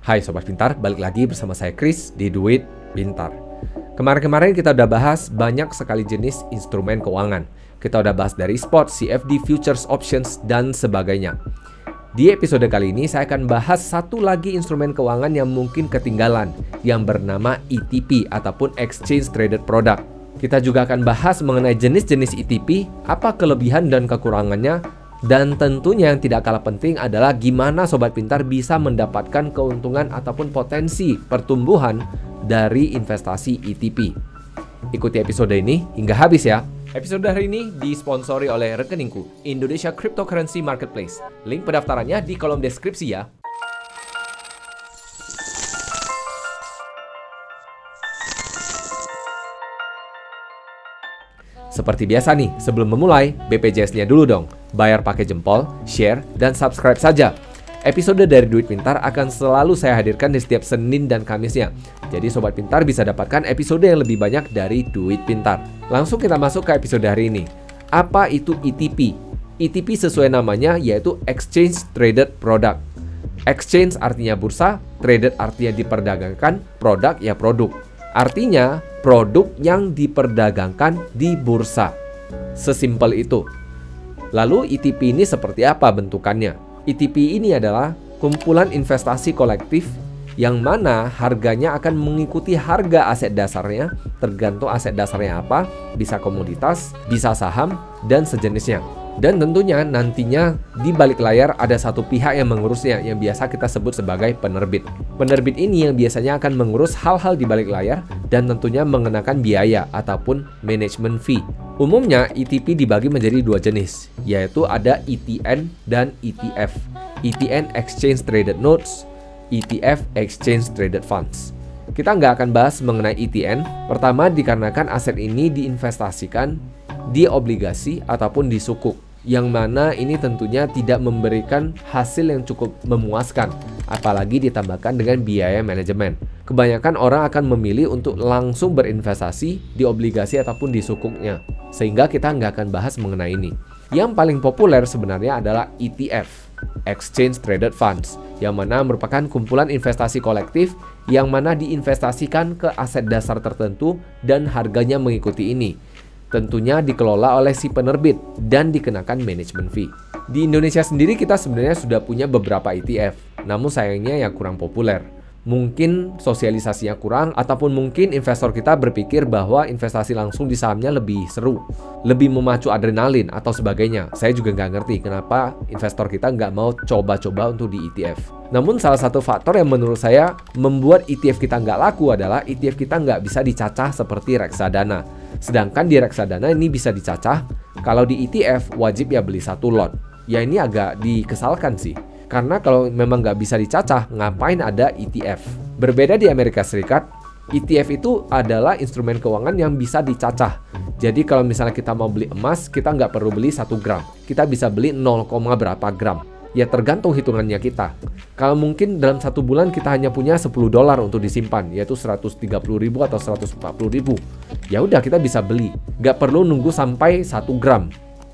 Hai Sobat Pintar, balik lagi bersama saya Chris di Duit Pintar. Kemarin-kemarin kita udah bahas banyak sekali jenis instrumen keuangan. Kita udah bahas dari spot, CFD, futures, options, dan sebagainya. Di episode kali ini saya akan bahas satu lagi instrumen keuangan yang mungkin ketinggalan, yang bernama ETP ataupun Exchange Traded Product. Kita juga akan bahas mengenai jenis-jenis ETP, apa kelebihan dan kekurangannya, dan tentunya yang tidak kalah penting adalah gimana Sobat Pintar bisa mendapatkan keuntungan ataupun potensi pertumbuhan dari investasi ETP. Ikuti episode ini hingga habis ya. Episode hari ini disponsori oleh rekeningku, Indonesia Cryptocurrency Marketplace. Link pendaftarannya di kolom deskripsi ya. Seperti biasa nih, sebelum memulai, BPJS-nya dulu dong. Bayar pakai jempol, share, dan subscribe saja. Episode dari Duit Pintar akan selalu saya hadirkan di setiap Senin dan Kamisnya. Jadi Sobat Pintar bisa dapatkan episode yang lebih banyak dari Duit Pintar. Langsung kita masuk ke episode hari ini. Apa itu ETP? ETP sesuai namanya yaitu Exchange Traded Product. Exchange artinya bursa, traded artinya diperdagangkan, produk ya produk. Artinya produk yang diperdagangkan di bursa. Sesimpel itu. Lalu ETP ini seperti apa bentukannya? ETP ini adalah kumpulan investasi kolektif yang mana harganya akan mengikuti harga aset dasarnya, tergantung aset dasarnya apa, bisa komoditas, bisa saham, dan sejenisnya. Dan tentunya nantinya di balik layar ada satu pihak yang mengurusnya yang biasa kita sebut sebagai penerbit. Penerbit ini yang biasanya akan mengurus hal-hal di balik layar dan tentunya mengenakan biaya ataupun management fee. Umumnya ETP dibagi menjadi dua jenis, yaitu ada ETN dan ETF. ETN Exchange Traded Notes, ETF Exchange Traded Funds. Kita nggak akan bahas mengenai ETN, pertama dikarenakan aset ini diinvestasikan di obligasi ataupun di sukuk, yang mana ini tentunya tidak memberikan hasil yang cukup memuaskan, apalagi ditambahkan dengan biaya manajemen. Kebanyakan orang akan memilih untuk langsung berinvestasi di obligasi ataupun di sukuknya, sehingga kita nggak akan bahas mengenai ini. Yang paling populer sebenarnya adalah ETF, Exchange Traded Funds, yang mana merupakan kumpulan investasi kolektif yang mana diinvestasikan ke aset dasar tertentu dan harganya mengikuti ini. Tentunya dikelola oleh si penerbit dan dikenakan management fee. Di Indonesia sendiri kita sebenarnya sudah punya beberapa ETF, namun sayangnya ya kurang populer. Mungkin sosialisasinya kurang, ataupun mungkin investor kita berpikir bahwa investasi langsung di sahamnya lebih seru, lebih memacu adrenalin atau sebagainya. Saya juga nggak ngerti kenapa investor kita nggak mau coba-coba untuk di ETF. Namun salah satu faktor yang menurut saya membuat ETF kita nggak laku adalah ETF kita nggak bisa dicacah seperti reksadana. Sedangkan di reksadana ini bisa dicacah, kalau di ETF wajib ya beli satu lot. Ya ini agak dikesalkan sih. Karena kalau memang nggak bisa dicacah, ngapain ada ETF? Berbeda di Amerika Serikat, ETF itu adalah instrumen keuangan yang bisa dicacah. Jadi kalau misalnya kita mau beli emas, kita nggak perlu beli 1 gram. Kita bisa beli 0, berapa gram. Ya tergantung hitungannya kita. Kalau mungkin dalam 1 bulan kita hanya punya $10 untuk disimpan, yaitu 130.000 atau 140.000. Ya udah kita bisa beli. Nggak perlu nunggu sampai 1 gram.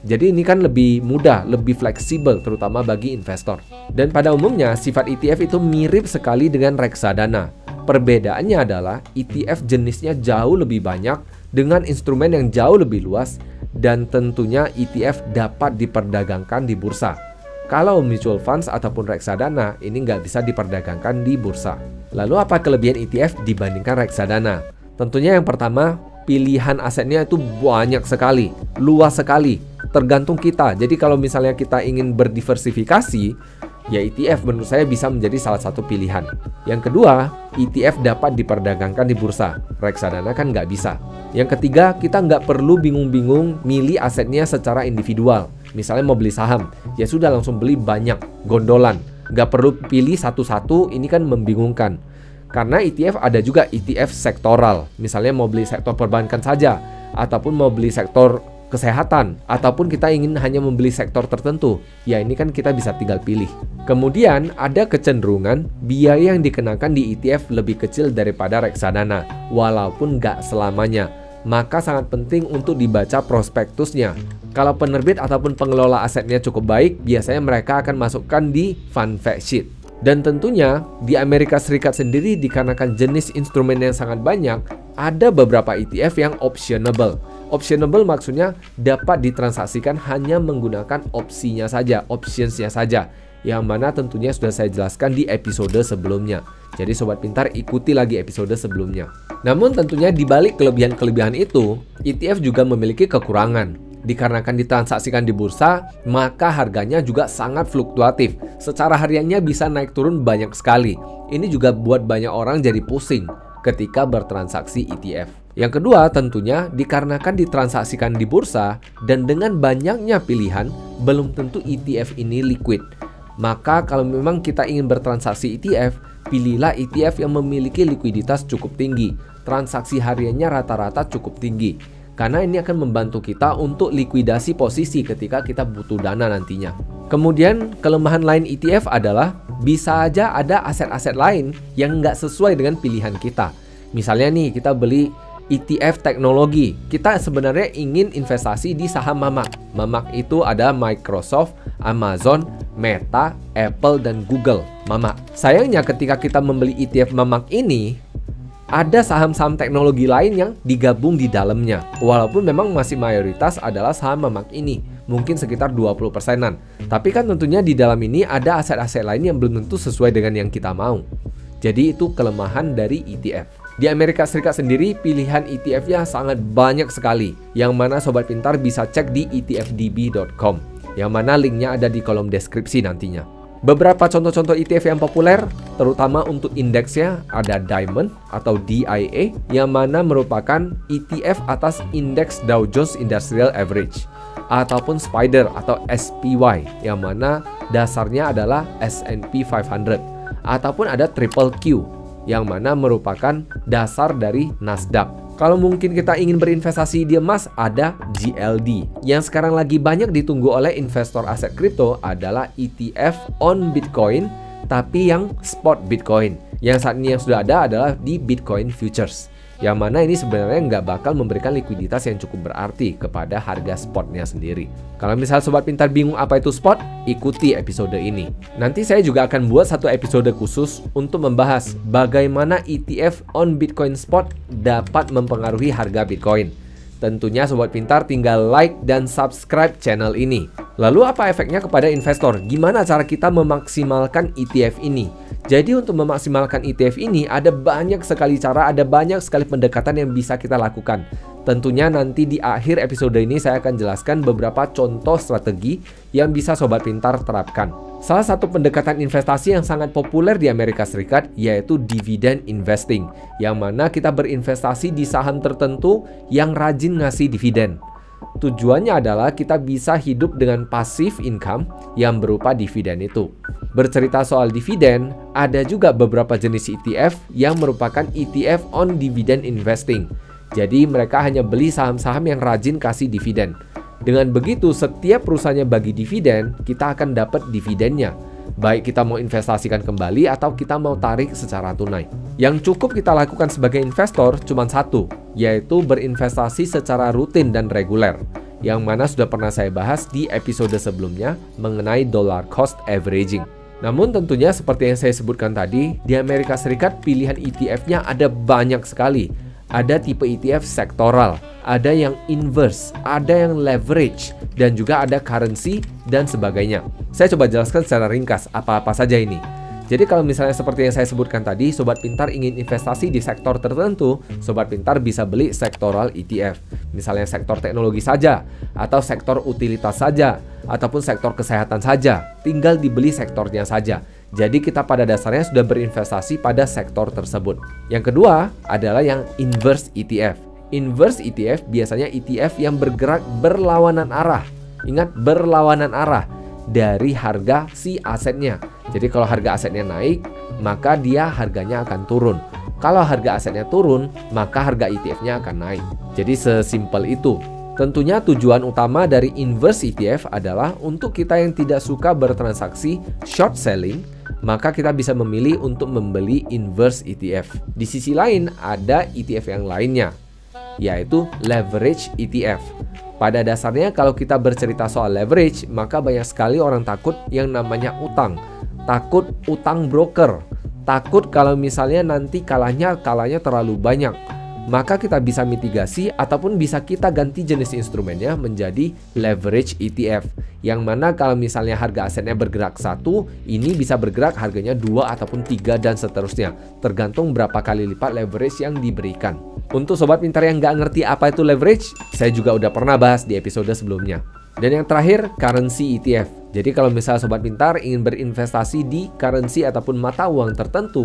Jadi ini kan lebih mudah, lebih fleksibel terutama bagi investor. Dan pada umumnya sifat ETF itu mirip sekali dengan reksadana. Perbedaannya adalah ETF jenisnya jauh lebih banyak dengan instrumen yang jauh lebih luas dan tentunya ETF dapat diperdagangkan di bursa. Kalau mutual funds ataupun reksadana ini nggak bisa diperdagangkan di bursa. Lalu apa kelebihan ETF dibandingkan reksadana? Tentunya yang pertama, pilihan asetnya itu banyak sekali, luas sekali. Tergantung kita. Jadi kalau misalnya kita ingin berdiversifikasi, ya ETF menurut saya bisa menjadi salah satu pilihan. Yang kedua, ETF dapat diperdagangkan di bursa. Reksadana kan nggak bisa. Yang ketiga, kita nggak perlu bingung-bingung milih asetnya secara individual. Misalnya mau beli saham, ya sudah langsung beli banyak, gondolan. Nggak perlu pilih satu-satu, ini kan membingungkan. Karena ETF ada juga ETF sektoral. Misalnya mau beli sektor perbankan saja, ataupun mau beli sektor kesehatan, ataupun kita ingin hanya membeli sektor tertentu, ya ini kan kita bisa tinggal pilih. Kemudian ada kecenderungan biaya yang dikenakan di ETF lebih kecil daripada reksadana, walaupun nggak selamanya. Maka sangat penting untuk dibaca prospektusnya. Kalau penerbit ataupun pengelola asetnya cukup baik, biasanya mereka akan masukkan di fund fact sheet. Dan tentunya di Amerika Serikat sendiri dikarenakan jenis instrumen yang sangat banyak, ada beberapa ETF yang optionable. Optionable maksudnya dapat ditransaksikan hanya menggunakan opsinya saja, optionsnya saja, yang mana tentunya sudah saya jelaskan di episode sebelumnya. Jadi Sobat Pintar ikuti lagi episode sebelumnya. Namun tentunya di balik kelebihan-kelebihan itu, ETF juga memiliki kekurangan. Dikarenakan ditransaksikan di bursa, maka harganya juga sangat fluktuatif. Secara hariannya bisa naik turun banyak sekali. Ini juga buat banyak orang jadi pusing ketika bertransaksi ETF. Yang kedua, tentunya dikarenakan ditransaksikan di bursa dan dengan banyaknya pilihan, belum tentu ETF ini liquid. Maka kalau memang kita ingin bertransaksi ETF, pilihlah ETF yang memiliki likuiditas cukup tinggi. Transaksi hariannya rata-rata cukup tinggi. Karena ini akan membantu kita untuk likuidasi posisi ketika kita butuh dana nantinya. Kemudian kelemahan lain ETF adalah bisa aja ada aset-aset lain yang nggak sesuai dengan pilihan kita. Misalnya nih kita beli ETF teknologi, kita sebenarnya ingin investasi di saham Mamak. Mamak itu ada Microsoft, Amazon, Meta, Apple, dan Google. Mamak. Sayangnya ketika kita membeli ETF Mamak ini, ada saham-saham teknologi lain yang digabung di dalamnya. Walaupun memang masih mayoritas adalah saham Mamak ini, mungkin sekitar 20%-an. Tapi kan tentunya di dalam ini ada aset-aset lain yang belum tentu sesuai dengan yang kita mau. Jadi itu kelemahan dari ETF. Di Amerika Serikat sendiri pilihan ETF-nya sangat banyak sekali, yang mana Sobat Pintar bisa cek di etfdb.com, yang mana linknya ada di kolom deskripsi nantinya. Beberapa contoh-contoh ETF yang populer, terutama untuk indeksnya, ada Diamond atau DIA, yang mana merupakan ETF atas indeks Dow Jones Industrial Average, ataupun Spider atau SPY, yang mana dasarnya adalah S&P 500, ataupun ada Triple Q, yang mana merupakan dasar dari Nasdaq. Kalau mungkin kita ingin berinvestasi di emas, ada GLD. Yang sekarang lagi banyak ditunggu oleh investor aset kripto adalah ETF on Bitcoin, tapi yang spot Bitcoin. Yang saat ini yang sudah ada adalah di Bitcoin Futures, yang mana ini sebenarnya nggak bakal memberikan likuiditas yang cukup berarti kepada harga spotnya sendiri. Kalau misal Sobat Pintar bingung apa itu spot, ikuti episode ini. Nanti saya juga akan buat satu episode khusus untuk membahas bagaimana ETF on Bitcoin spot dapat mempengaruhi harga Bitcoin. Tentunya Sobat Pintar tinggal like dan subscribe channel ini. Lalu apa efeknya kepada investor? Gimana cara kita memaksimalkan ETF ini? Jadi untuk memaksimalkan ETF ini ada banyak sekali cara, ada banyak sekali pendekatan yang bisa kita lakukan. Tentunya nanti di akhir episode ini saya akan jelaskan beberapa contoh strategi yang bisa Sobat Pintar terapkan. Salah satu pendekatan investasi yang sangat populer di Amerika Serikat yaitu dividend investing, yang mana kita berinvestasi di saham tertentu yang rajin ngasih dividen. Tujuannya adalah kita bisa hidup dengan passive income yang berupa dividen itu. Bercerita soal dividen, ada juga beberapa jenis ETF yang merupakan ETF on dividend investing. Jadi mereka hanya beli saham-saham yang rajin kasih dividen. Dengan begitu, setiap perusahaannya bagi dividen, kita akan dapat dividennya. Baik kita mau investasikan kembali atau kita mau tarik secara tunai. Yang cukup kita lakukan sebagai investor cuma satu, yaitu berinvestasi secara rutin dan reguler. Yang mana sudah pernah saya bahas di episode sebelumnya mengenai dollar cost averaging. Namun tentunya seperti yang saya sebutkan tadi, di Amerika Serikat pilihan ETF-nya ada banyak sekali. Ada tipe ETF sektoral, ada yang inverse, ada yang leverage, dan juga ada currency dan sebagainya. Saya coba jelaskan secara ringkas apa-apa saja ini. Jadi kalau misalnya seperti yang saya sebutkan tadi, Sobat Pintar ingin investasi di sektor tertentu, Sobat Pintar bisa beli sektoral ETF. Misalnya sektor teknologi saja, atau sektor utilitas saja, ataupun sektor kesehatan saja. Tinggal dibeli sektornya saja. Jadi kita pada dasarnya sudah berinvestasi pada sektor tersebut. Yang kedua adalah yang inverse ETF. Inverse ETF biasanya ETF yang bergerak berlawanan arah. Ingat, berlawanan arah dari harga si asetnya. Jadi kalau harga asetnya naik, maka dia harganya akan turun. Kalau harga asetnya turun, maka harga ETF-nya akan naik. Jadi sesimpel itu. Tentunya tujuan utama dari inverse ETF adalah untuk kita yang tidak suka bertransaksi short selling, maka kita bisa memilih untuk membeli inverse ETF. Di sisi lain ada ETF yang lainnya, yaitu leverage ETF. Pada dasarnya kalau kita bercerita soal leverage, maka banyak sekali orang takut yang namanya utang. takut utang broker, takut kalau misalnya nanti kalahnya terlalu banyak. Maka kita bisa mitigasi ataupun bisa kita ganti jenis instrumennya menjadi leverage ETF. Yang mana kalau misalnya harga asetnya bergerak 1, ini bisa bergerak harganya 2 ataupun 3 dan seterusnya. Tergantung berapa kali lipat leverage yang diberikan. Untuk sobat pintar yang nggak ngerti apa itu leverage, saya juga udah pernah bahas di episode sebelumnya. Dan yang terakhir, currency ETF. Jadi kalau misalnya sobat pintar ingin berinvestasi di currency ataupun mata uang tertentu,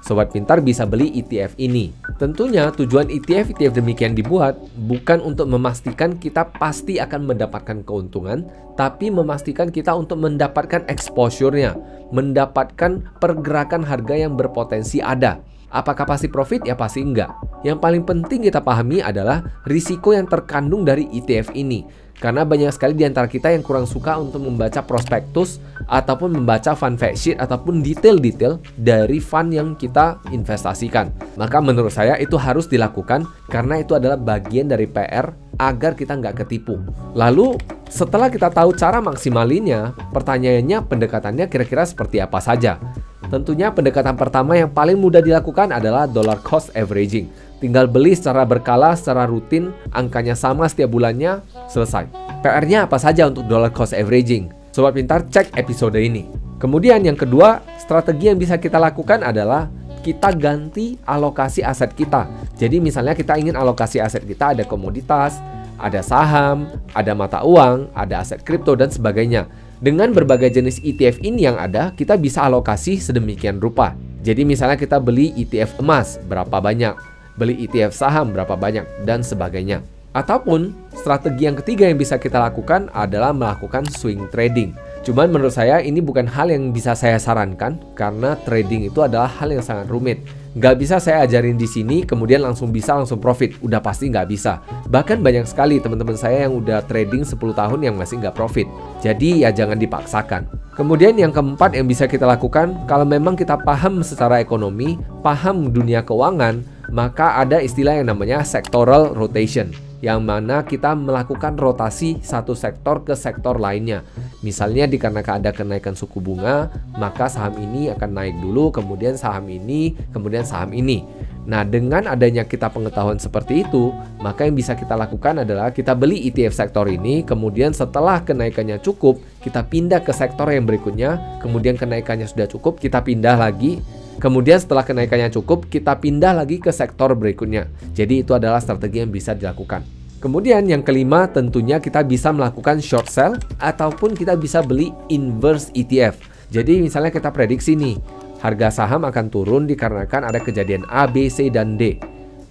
sobat pintar bisa beli ETF ini. Tentunya tujuan ETF demikian dibuat bukan untuk memastikan kita pasti akan mendapatkan keuntungan, tapi memastikan kita untuk mendapatkan exposure-nya, mendapatkan pergerakan harga yang berpotensi ada. Apakah pasti profit? Ya pasti enggak. Yang paling penting kita pahami adalah risiko yang terkandung dari ETF ini. Karena banyak sekali di antara kita yang kurang suka untuk membaca prospektus ataupun membaca fund fact sheet ataupun detail-detail dari fund yang kita investasikan. Maka menurut saya itu harus dilakukan karena itu adalah bagian dari PR agar kita nggak ketipu. Lalu setelah kita tahu cara maksimalinya, pertanyaannya pendekatannya kira-kira seperti apa saja? Tentunya pendekatan pertama yang paling mudah dilakukan adalah dollar cost averaging. Tinggal beli secara berkala, secara rutin, angkanya sama setiap bulannya, selesai. PR-nya apa saja untuk dollar cost averaging? Sobat pintar, cek episode ini. Kemudian yang kedua, strategi yang bisa kita lakukan adalah kita ganti alokasi aset kita. Jadi misalnya kita ingin alokasi aset kita ada komoditas, ada saham, ada mata uang, ada aset kripto, dan sebagainya. Dengan berbagai jenis ETF ini yang ada, kita bisa alokasi sedemikian rupa. Jadi misalnya kita beli ETF emas, berapa banyak? Beli ETF saham berapa banyak, dan sebagainya. Ataupun strategi yang ketiga yang bisa kita lakukan adalah melakukan swing trading. Cuman menurut saya ini bukan hal yang bisa saya sarankan karena trading itu adalah hal yang sangat rumit. Nggak bisa saya ajarin di sini kemudian langsung profit. Udah pasti nggak bisa. Bahkan banyak sekali teman-teman saya yang udah trading 10 tahun yang masih nggak profit. Jadi ya jangan dipaksakan. Kemudian yang keempat yang bisa kita lakukan, kalau memang kita paham secara ekonomi, paham dunia keuangan, maka ada istilah yang namanya sectoral rotation, yang mana kita melakukan rotasi satu sektor ke sektor lainnya. Misalnya dikarenakan ada kenaikan suku bunga, maka saham ini akan naik dulu, kemudian saham ini, kemudian saham ini. Nah, dengan adanya kita pengetahuan seperti itu, maka yang bisa kita lakukan adalah kita beli ETF sektor ini, kemudian setelah kenaikannya cukup, kita pindah ke sektor yang berikutnya, kemudian kenaikannya sudah cukup, kita pindah lagi. Kemudian setelah kenaikannya cukup, kita pindah lagi ke sektor berikutnya. Jadi itu adalah strategi yang bisa dilakukan. Kemudian yang kelima, tentunya kita bisa melakukan short sell ataupun kita bisa beli inverse ETF. Jadi misalnya kita prediksi nih, harga saham akan turun dikarenakan ada kejadian A, B, C, dan D.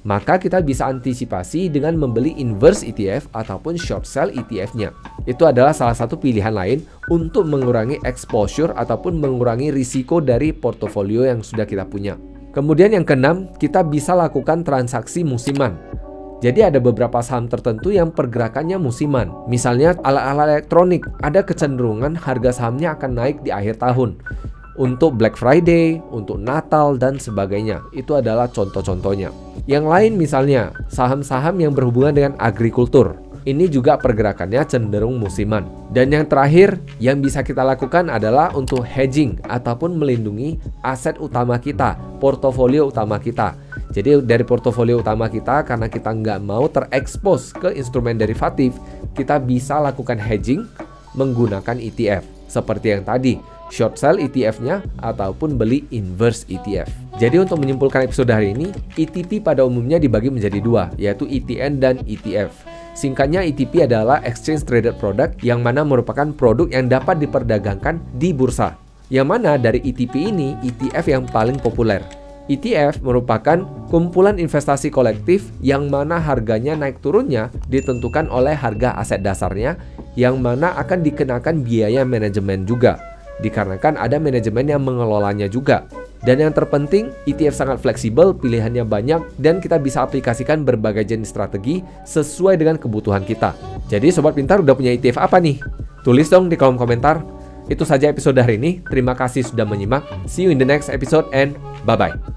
Maka kita bisa antisipasi dengan membeli inverse ETF ataupun short sell ETF-nya. Itu adalah salah satu pilihan lain untuk mengurangi exposure ataupun mengurangi risiko dari portofolio yang sudah kita punya. Kemudian yang keenam, kita bisa lakukan transaksi musiman. Jadi ada beberapa saham tertentu yang pergerakannya musiman. Misalnya alat-alat elektronik, ada kecenderungan harga sahamnya akan naik di akhir tahun. Untuk Black Friday, untuk Natal, dan sebagainya. Itu adalah contoh-contohnya. Yang lain misalnya, saham-saham yang berhubungan dengan agrikultur. Ini juga pergerakannya cenderung musiman. Dan yang terakhir, yang bisa kita lakukan adalah untuk hedging ataupun melindungi aset utama kita, portofolio utama kita. Jadi dari portofolio utama kita, karena kita nggak mau terekspos ke instrumen derivatif, kita bisa lakukan hedging menggunakan ETF. Seperti yang tadi, short sell ETF-nya ataupun beli inverse ETF. Jadi untuk menyimpulkan episode hari ini, ETP pada umumnya dibagi menjadi dua, yaitu ETN dan ETF. Singkatnya, ETP adalah Exchange Traded Product, yang mana merupakan produk yang dapat diperdagangkan di bursa. Yang mana dari ETP ini, ETF yang paling populer. ETF merupakan kumpulan investasi kolektif yang mana harganya naik turunnya ditentukan oleh harga aset dasarnya, yang mana akan dikenakan biaya manajemen juga, dikarenakan ada manajemen yang mengelolanya juga. Dan yang terpenting, ETF sangat fleksibel, pilihannya banyak, dan kita bisa aplikasikan berbagai jenis strategi sesuai dengan kebutuhan kita. Jadi Sobat Pintar udah punya ETF apa nih? Tulis dong di kolom komentar. Itu saja episode hari ini. Terima kasih sudah menyimak. See you in the next episode and bye-bye.